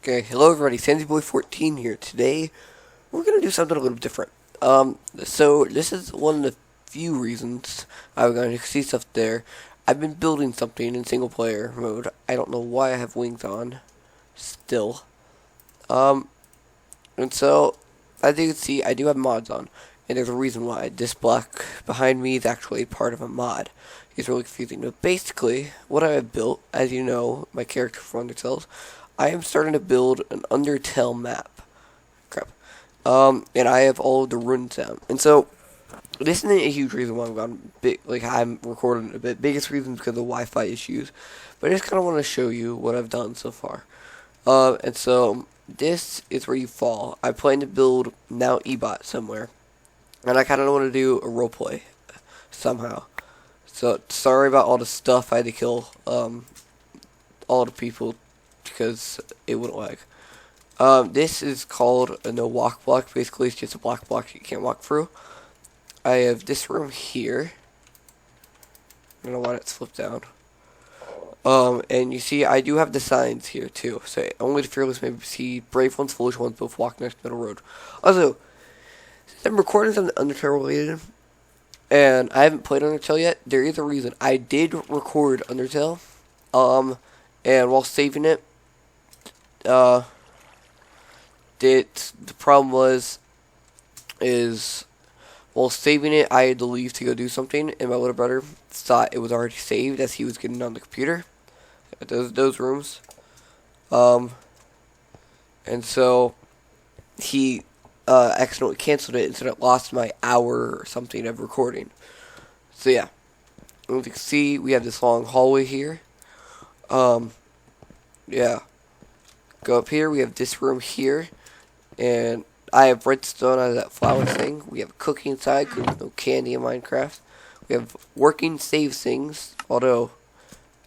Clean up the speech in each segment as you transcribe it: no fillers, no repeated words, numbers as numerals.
Okay, hello everybody, SandyBoy14 here. Today, we're gonna do something a little different. So this is one of the few reasons I'm going to see stuff there. I've been building something in single player mode. I don't know why I have wings on, still. And so, as you can see, I do have mods on. And there's a reason why. This block behind me is actually part of a mod. It's really confusing. But basically, what I have built, as you know, my character from Undertale, I am starting to build an Undertale map. Crap. And I have all of the runes down. And so, this isn't a huge reason why I'm gone big, like I'm recording a bit. Biggest reason is because of Wi-Fi issues. But I just kind of want to show you what I've done so far. And so, this is where you fall. I plan to build now Ebot somewhere. And I kind of want to do a roleplay somehow. So, sorry about all the stuff I had to kill, all the people, because it wouldn't lag. This is called a no walk block. Basically, it's just a block you can't walk through. I have this room here. I don't know why it's flipped down. And you see, I do have the signs here, too. So, only the fearless may see brave ones, foolish ones, both walk next to middle road. Also, since I'm recording something Undertale related, and I haven't played Undertale yet, there is a reason. I did record Undertale, and while saving it, the problem is, while saving it, I had to leave to go do something, and my little brother thought it was already saved as he was getting on the computer, at those rooms, and so, he, accidentally canceled it, and so it lost my hour or something of recording. So yeah, as you can see, we have this long hallway here, yeah. Go up here, we have this room here, and I have redstone out of that flower thing. We have a cookie inside, because there's no candy in Minecraft. We have working save things, although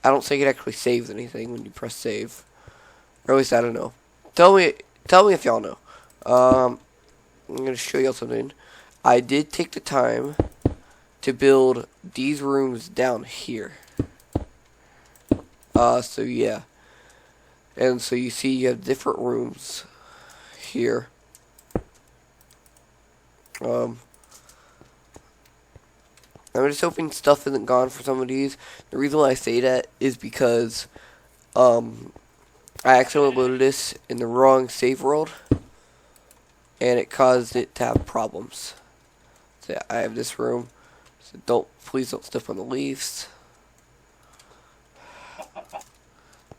I don't think it actually saves anything when you press save. Or at least I don't know. Tell me if y'all know. I'm going to show y'all something. I did take the time to build these rooms down here. So yeah. And so you see you have different rooms here. I'm just hoping stuff isn't gone for some of these. The reason why I say that is because I accidentally loaded this in the wrong save world, and it caused it to have problems. So yeah, I have this room. So please don't step on the leaves.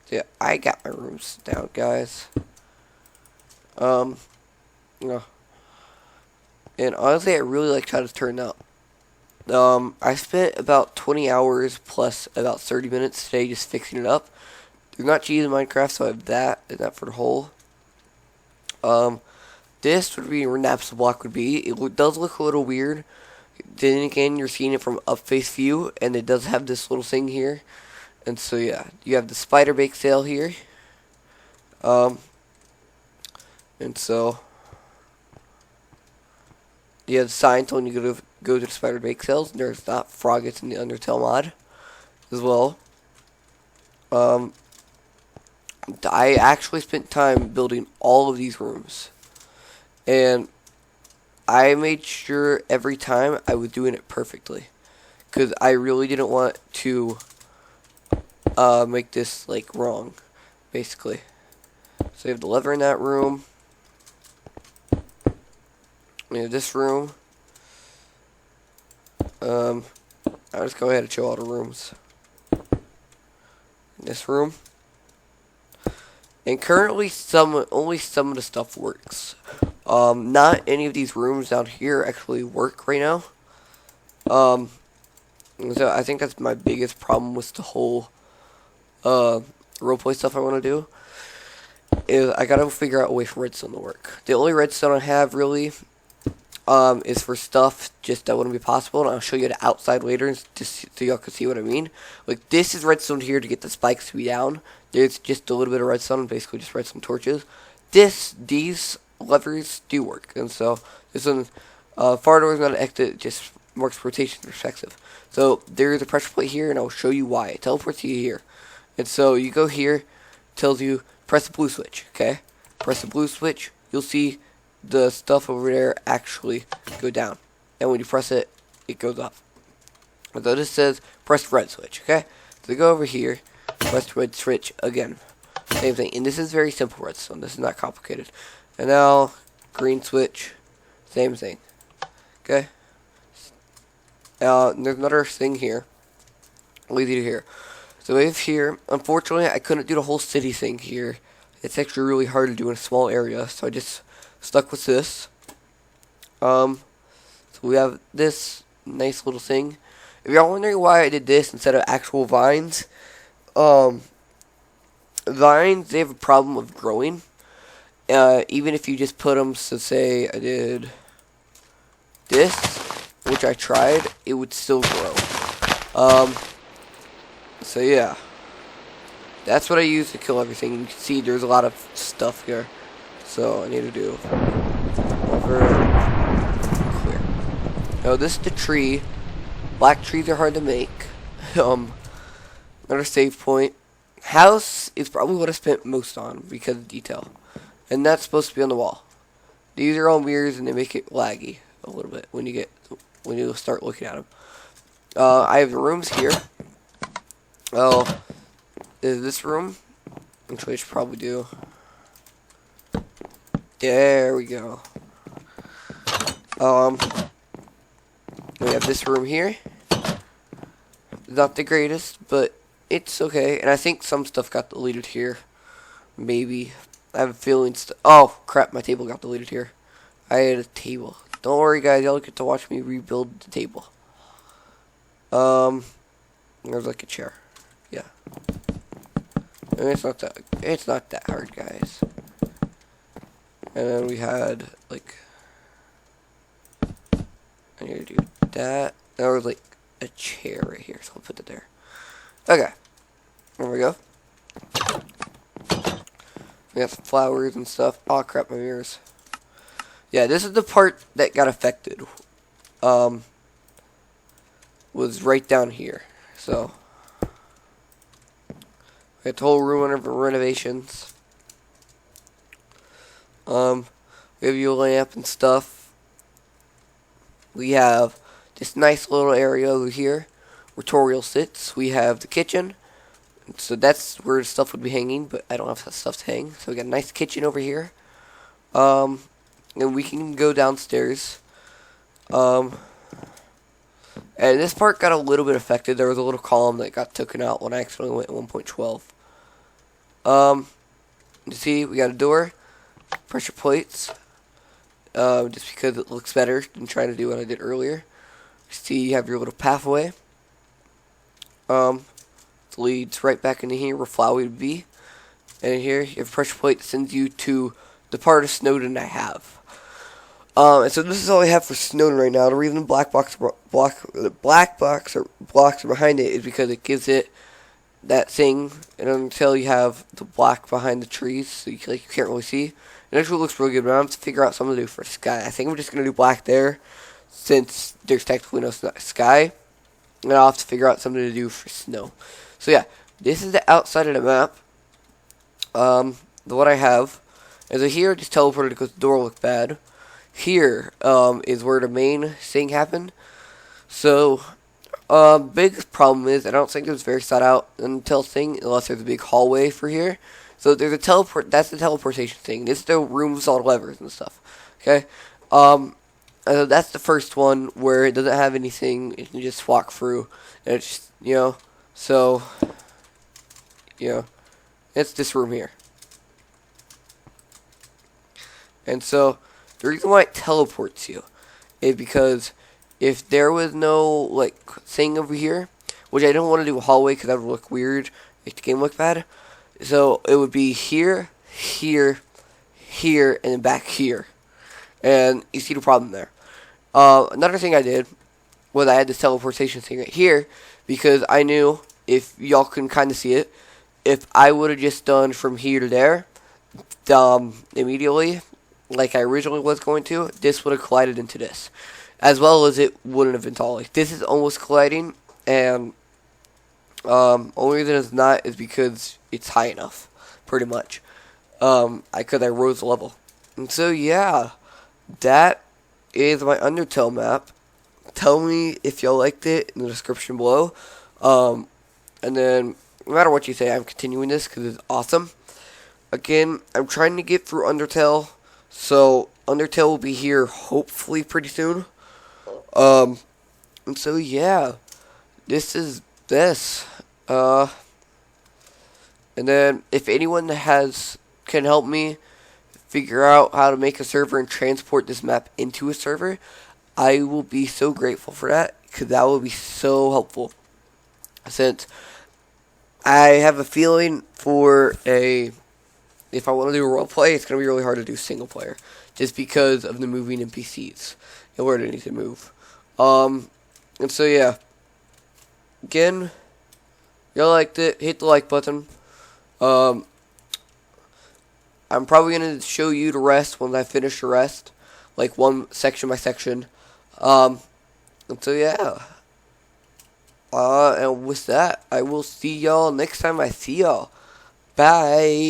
Yeah, I got my rooms down, guys. And honestly, I really like how this turned out. I spent about 20 hours plus about 30 minutes today just fixing it up. There's not cheese in Minecraft, so I have that, and that for the hole. This would be where Nap's block would be. It does look a little weird. Then again, you're seeing it from up face view, and it does have this little thing here. And so yeah, you have the spider bake sale here. And so you have the sign telling you to go to the spider bake sales. There's not froggets in the Undertale mod as well. I actually spent time building all of these rooms, and I made sure every time I was doing it perfectly, because I really didn't want to make this like wrong, basically. So you have the lever in that room. We have this room. I'll just go ahead and show all the rooms. This room. And currently only some of the stuff works. Not any of these rooms down here actually work right now. So I think that's my biggest problem with the whole roleplay stuff I want to do, is I gotta figure out a way for redstone to work. The only redstone I have really is for stuff just that wouldn't be possible, and I'll show you the outside later just so y'all can see what I mean. Like, this is redstone here to get the spikes to be down. There's just a little bit of redstone, basically just redstone torches. These levers do work, and so this one, far door is not an exit, just marks rotation perspective. So there's a pressure plate here, and I'll show you why. It teleports you here. And so you go here, tells you press the blue switch, okay? Press the blue switch, you'll see the stuff over there actually go down. And when you press it, it goes up. So this says press the red switch, okay? So go over here, press the red switch again. Same thing. And this is very simple redstone. This is not complicated. And now, green switch, same thing. Okay? There's another thing here. I'll leave you here. So we have here, unfortunately, I couldn't do the whole city thing here. It's actually really hard to do in a small area, so I just stuck with this. So we have this nice little thing. If you're wondering why I did this instead of actual vines, vines, they have a problem with growing. Even if you just put them, so say I did this, which I tried, it would still grow. So yeah, that's what I use to kill everything. You can see there's a lot of stuff here, so I need to do over clear. Now this is the tree. Black trees are hard to make. Another save point. House is probably what I spent most on because of detail, and that's supposed to be on the wall. These are all mirrors, and they make it laggy a little bit when you start looking at them. I have the rooms here. Oh, is this room? Actually, I should probably do. There we go. We have this room here. Not the greatest, but it's okay. And I think some stuff got deleted here. Maybe. I have a feeling. Oh, crap. My table got deleted here. I had a table. Don't worry, guys. Y'all get to watch me rebuild the table. There's like a chair. Yeah. And it's not that hard, guys. And then we had, like, I need to do that. There was, like, a chair right here, so I'll put it there. Okay. There we go. We got some flowers and stuff. Oh, crap, my mirrors. Yeah, this is the part that got affected. Was right down here. So, we got the whole room under renovations. We have your lamp and stuff. We have this nice little area over here where Toriel sits. We have the kitchen. So that's where stuff would be hanging, but I don't have that stuff to hang. So we got a nice kitchen over here. And we can go downstairs. And this part got a little bit affected. There was a little column that got taken out when I accidentally went 1.12. You see, we got a door, pressure plates, just because it looks better than trying to do what I did earlier. You see, you have your little pathway. It leads right back into here where Flower would be. And here, you have a pressure plate that sends you to the part of Snowden I have. And so this is all I have for Snowden right now. The reason the black box or blocks are behind it is because it gives it that thing. And until you have the black behind the trees, so you can't really see. It actually looks really good, but I'm going to figure out something to do for sky. I think I'm just going to do black there, since there's technically no sky. And I'll have to figure out something to do for snow. So yeah, this is the outside of the map. What I have is here, just teleported because the door looked bad. Here is where the main thing happened. So, big problem is I don't think it's very thought out until thing unless there's a big hallway for here. So there's a teleport. That's the teleportation thing. This is the room with all the levers and stuff. Okay. That's the first one where it doesn't have anything. You can just walk through, and it's just, so it's this room here. And so the reason why it teleports you is because if there was no thing over here, which I don't want to do a hallway because that would look weird, make the game look bad. So it would be here, here, here, and then back here. And you see the problem there. Another thing I did was I had this teleportation thing right here because I knew, if y'all can kind of see it, if I would have just done from here to there immediately, like I originally was going to, this would have collided into this. As well as it wouldn't have been tall. This is almost colliding, and only reason it's not is because it's high enough, pretty much. I rose the level. And so yeah, that is my Undertale map. Tell me if y'all liked it in the description below. And then, no matter what you say, I'm continuing this because it's awesome. Again, I'm trying to get through Undertale, so Undertale will be here hopefully pretty soon. And so yeah, this is this. And then if anyone can help me figure out how to make a server and transport this map into a server, I will be so grateful for that, because that will be so helpful. Since I have a feeling if I want to do a role play, it's going to be really hard to do single player, just because of the moving NPCs and where they need to move. And so yeah, again, if y'all liked it, hit the like button. I'm probably going to show you the rest once I finish the rest, like one section by section. And so yeah, and with that, I will see y'all next time I see y'all. Bye.